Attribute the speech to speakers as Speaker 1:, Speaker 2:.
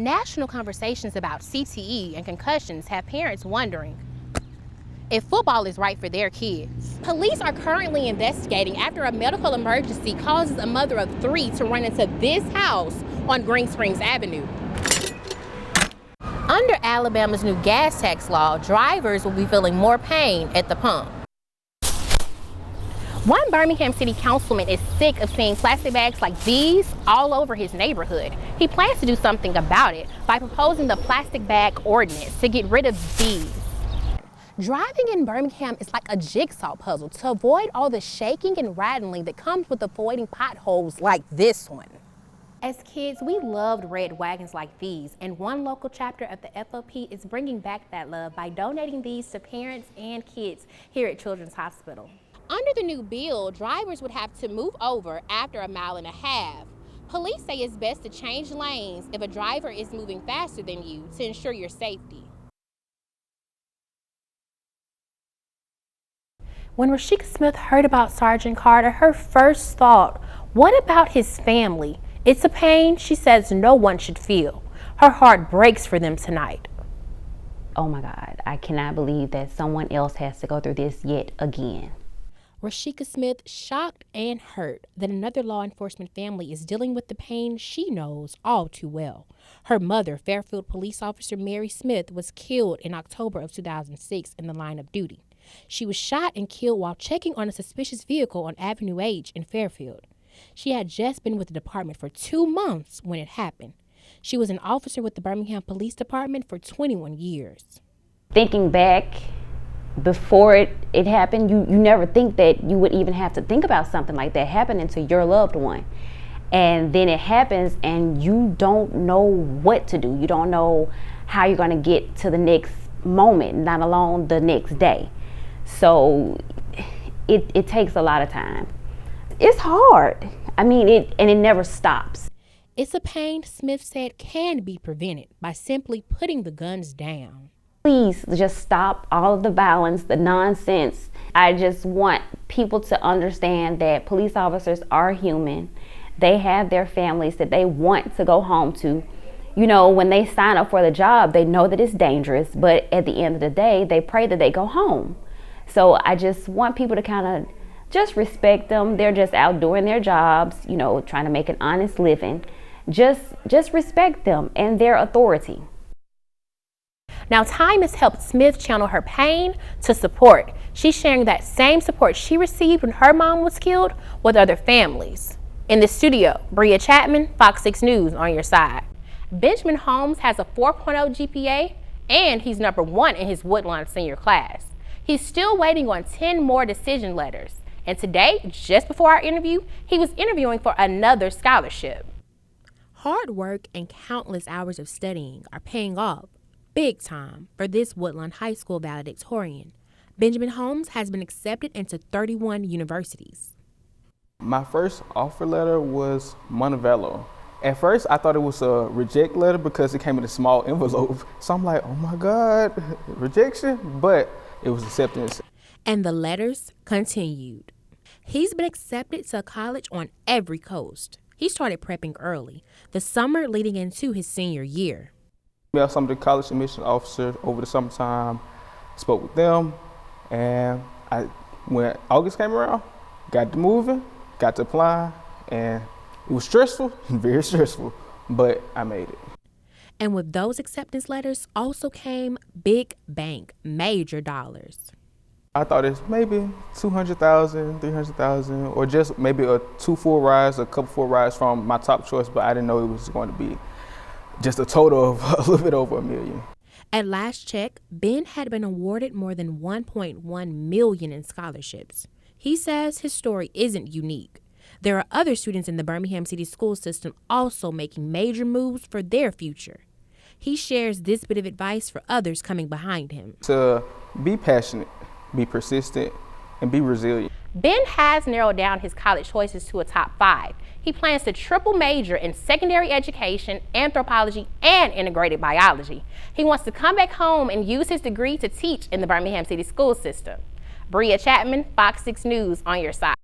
Speaker 1: National conversations about CTE and concussions have parents wondering if football is right for their kids. Police are currently investigating after a medical emergency causes a mother of 3 to run into this house on Green Springs Avenue. Under Alabama's new gas tax law, drivers will be feeling more pain at the pump. One Birmingham City councilman is sick of seeing plastic bags like these all over his neighborhood. He plans to do something about it by proposing the plastic bag ordinance to get rid of these. Driving in Birmingham is like a jigsaw puzzle to avoid all the shaking and rattling that comes with avoiding potholes like this one. As kids, we loved red wagons like these, and one local chapter of the FOP is bringing back that love by donating these to parents and kids here at Children's Hospital. Under the new bill, drivers would have to move over after 1.5 miles. Police say it's best to change lanes if a driver is moving faster than you to ensure your safety. When Rashika Smith heard about Sergeant Carter, her first thought, what about his family? It's a pain she says no one should feel. Her heart breaks for them tonight.
Speaker 2: Oh my God, I cannot believe that someone else has to go through this yet again.
Speaker 1: Rashika Smith shocked and hurt that another law enforcement family is dealing with the pain she knows all too well. Her mother, Fairfield police officer Mary Smith, was killed in October of 2006 in the line of duty. She was shot and killed while checking on a suspicious vehicle on Avenue H in Fairfield. She had just been with the department for 2 months when it happened. She was an officer with the Birmingham Police Department for 21 years.
Speaker 2: Thinking back, before it happened, you never think that you would even have to think about something like that happening to your loved one. And then it happens and you don't know what to do. You don't know how you're going to get to the next moment, not alone the next day. So it takes a lot of time. It's hard. I mean, it never stops.
Speaker 1: It's a pain Smith said can be prevented by simply putting the guns down.
Speaker 2: Please just stop all of the violence, the nonsense. I just want people to understand that police officers are human. They have their families that they want to go home to. You know, when they sign up for the job, they know that it's dangerous, but at the end of the day, they pray that they go home. So I just want people to kind of just respect them. They're just out doing their jobs, you know, trying to make an honest living. Just respect them and their authority.
Speaker 1: Now, time has helped Smith channel her pain to support. She's sharing that same support she received when her mom was killed with other families. In the studio, Bria Chatman, Fox 6 News on your side. Benjamin Holmes has a 4.0 GPA and he's number 1 in his Woodlawn senior class. He's still waiting on 10 more decision letters. And today, just before our interview, he was interviewing for another scholarship. Hard work and countless hours of studying are paying off big time for this Woodlawn High School valedictorian. Benjamin Holmes has been accepted into 31 universities.
Speaker 3: My first offer letter was Montevallo. At first, I thought it was a reject letter because it came in a small envelope. So I'm like, oh my God, rejection? But it was acceptance.
Speaker 1: And the letters continued. He's been accepted to a college on every coast. He started prepping early, the summer leading into his senior year.
Speaker 3: Met some of the college admission officers over the summertime, spoke with them, and when August came around, got to moving, got to applying, and it was stressful, very stressful, but I made it.
Speaker 1: And with those acceptance letters also came big bank, major dollars.
Speaker 3: I thought it's maybe 200,000, 300,000, or just maybe a 2 full rides, a couple full rides from my top choice, but I didn't know it was going to be just a total of a little bit over $1 million.
Speaker 1: At last check, Ben had been awarded more than $1.1 million in scholarships. He says his story isn't unique. There are other students in the Birmingham City school system also making major moves for their future. He shares this bit of advice for others coming behind him.
Speaker 3: To be passionate, be persistent, and be resilient.
Speaker 1: Ben has narrowed down his college choices to a top 5. He plans to triple major in secondary education, anthropology, and integrated biology. He wants to come back home and use his degree to teach in the Birmingham City school system. Bria Chatman, Fox 6 News on your side.